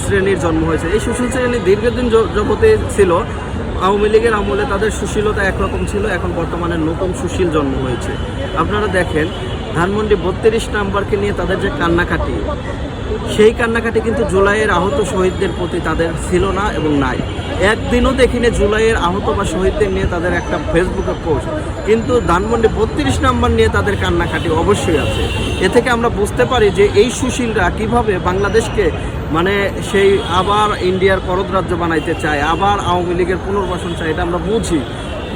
শ্রেণীর জন্ম হয়েছে। এই সুশীল শ্রেণী দীর্ঘদিন যাবতে ছিল। আওয়ামী লীগের আমলে তাদের সুশীলতা একরকম ছিল, এখন বর্তমানে নতুন সুশীল জন্ম হয়েছে। আপনারা দেখেন ধানমন্ডি 32 নাম্বারকে নিয়ে তাদের যে কান্নাকাটি, সেই কান্নাকাটি কিন্তু জুলাইয়ের আহত শহীদদের প্রতি তাদের ছিল না এবং নাই। একদিনও দেখিনি জুলাইয়ের আহত বা শহীদদের নিয়ে তাদের একটা ফেসবুকে পোস্ট, কিন্তু ধানমন্ডি 32 নাম্বার নিয়ে তাদের কান্নাকাটি অবশ্যই আছে। এ থেকে আমরা বুঝতে পারি যে এই সুশীলরা কিভাবে বাংলাদেশকে মানে সেই আবার ইন্ডিয়ার করদ রাজ্য বানাইতে চায়, আবার আওয়ামী লীগের পুনর্বাসন চায়, এটা আমরা বুঝি।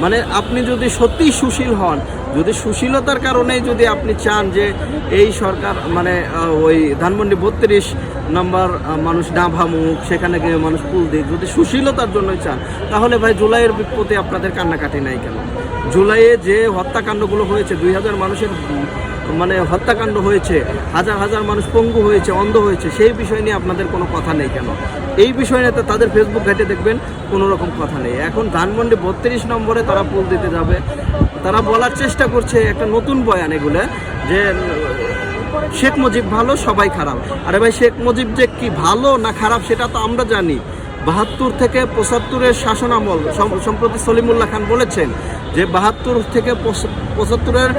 মানে আপনি যদি সত্যিই সুশীল হন, যদি সুশীলতার কারণেই যদি আপনি চান যে এই সরকার মানে ওই ধানমন্ডি 32 নাম্বার মানুষ না ভামুক, সেখানে গিয়ে মানুষ ফুল দিক, যদি সুশীলতার জন্যই চান, তাহলে ভাই জুলাইয়ের প্রতি আপনাদের কান্নাকাটি নাই কেন? জুলাইয়ে যে হত্যাকাণ্ডগুলো হয়েছে, 2000 মানুষের মানে হত্যাকাণ্ড হয়েছে, হাজার হাজার মানুষ পঙ্গু হয়েছে, অন্ধ হয়েছে, সেই বিষয় নিয়ে আপনাদের কোনো কথা নেই কেন? এই বিষয় নিয়ে তো তাদের ফেসবুক ঘাটে দেখবেন কোনো রকম কথা নেই। এখন ধানমন্ডি 32 নম্বরে তারা পুল দিতে যাবে, তারা বলার চেষ্টা করছে একটা নতুন বয়ান এগুলো যে শেখ মুজিব ভালো, সবাই খারাপ। আরে ভাই, শেখ মুজিব যে কি ভালো না খারাপ সেটা তো আমরা জানি। 72 থেকে 75-এর শাসনামল, সম্প্রতি সলিমুল্লাহ খান বলেছেন যে 72 থেকে 75-এর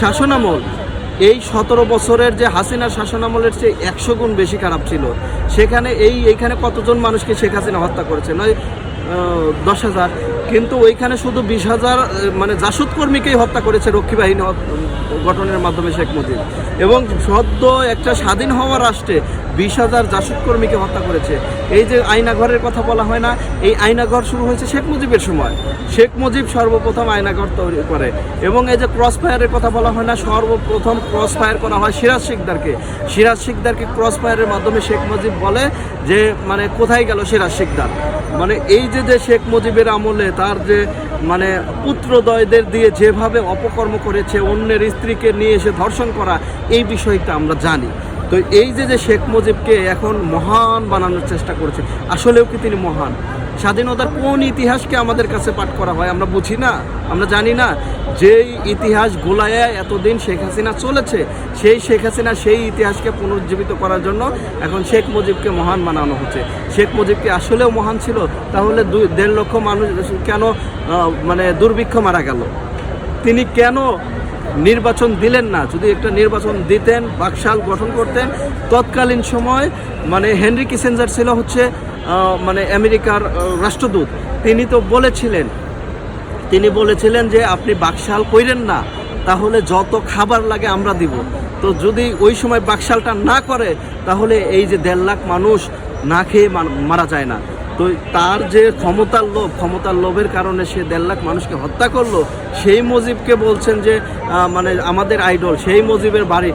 শাসনামল এই 17 বছরের যে হাসিনার শাসনামলের চেয়ে 100 গুণ বেশি খারাপ ছিল। সেখানে এইখানে কতজন মানুষকে শেখ হাসিনা হত্যা করেছে? নয় 10,000, কিন্তু ওইখানে শুধু 20,000 মানে জাসদ কর্মীকেই হত্যা করেছে রক্ষী বাহিনী গঠনের মাধ্যমে শেখ মুজিব। এবং সদ্য একটা স্বাধীন হওয়া রাষ্ট্রে 20,000 জাসদ কর্মীকে হত্যা করেছে। এই যে আয়নাঘরের কথা বলা হয় না, এই আয়নাঘর শুরু হয়েছে শেখ মুজিবের সময়। শেখ মুজিব সর্বপ্রথম আয়নাঘর তৈরি করে। এবং এই যে ক্রস ফায়ারের কথা বলা হয় না, সর্বপ্রথম ক্রস ফায়ার করা হয় সিরাজ শিকদারকে ক্রস ফায়ারের মাধ্যমে শেখ মুজিব বলে যে মানে কোথায় গেল সিরাজ শিকদার। মানে এই যে শেখ মুজিবের আমলে তার যে মানে পুত্রদ্বয়দের দিয়ে যেভাবে অপকর্ম করেছে, অন্যের স্ত্রীকে নিয়ে এসে ধর্ষণ করা, এই বিষয়টা আমরা জানি। তো এই যে শেখ মুজিবকে এখন মহান বানানোর চেষ্টা করেছে, আসলেও কি তিনি মহান? স্বাধীনতার কোন ইতিহাসকে আমাদের কাছে পাঠ করা হয় আমরা বুঝি না, আমরা জানি না। যেই ইতিহাস গোলায় এতদিন শেখ হাসিনা চলেছে, সেই শেখ হাসিনা সেই ইতিহাসকে পুনর্জীবিত করার জন্য এখন শেখ মুজিবকে মহান বানানো হচ্ছে। শেখ মুজিব কি আসলেও মহান ছিল? তাহলে 1.5 লক্ষ মানুষ কেন মানে দুর্ভিক্ষ মারা গেল? তিনি কেন নির্বাচন দিলেন না? যদি একটা নির্বাচন দিতেন, বাকশাল গঠন করতেন, তৎকালীন সময় মানে হেনরি কিসেঞ্জার ছিল হচ্ছে মানে আমেরিকার রাষ্ট্রদূত। তিনি বলেছিলেন যে আপনি বাকশাল কইরেন না, তাহলে যত খাবার লাগে আমরা দিব। তো যদি ওই সময় বাকশালটা না করে, তাহলে এই যে 1.5 লাখ মানুষ না খেয়ে মারা যায় না। তো তার যে ক্ষমতার লোভের কারণে সে 1.5 লাখ মানুষকে হত্যা করলো। সেই মুজিবকে বলছেন যে মানে আমাদের আইডল, সেই মুজিবের বাড়ি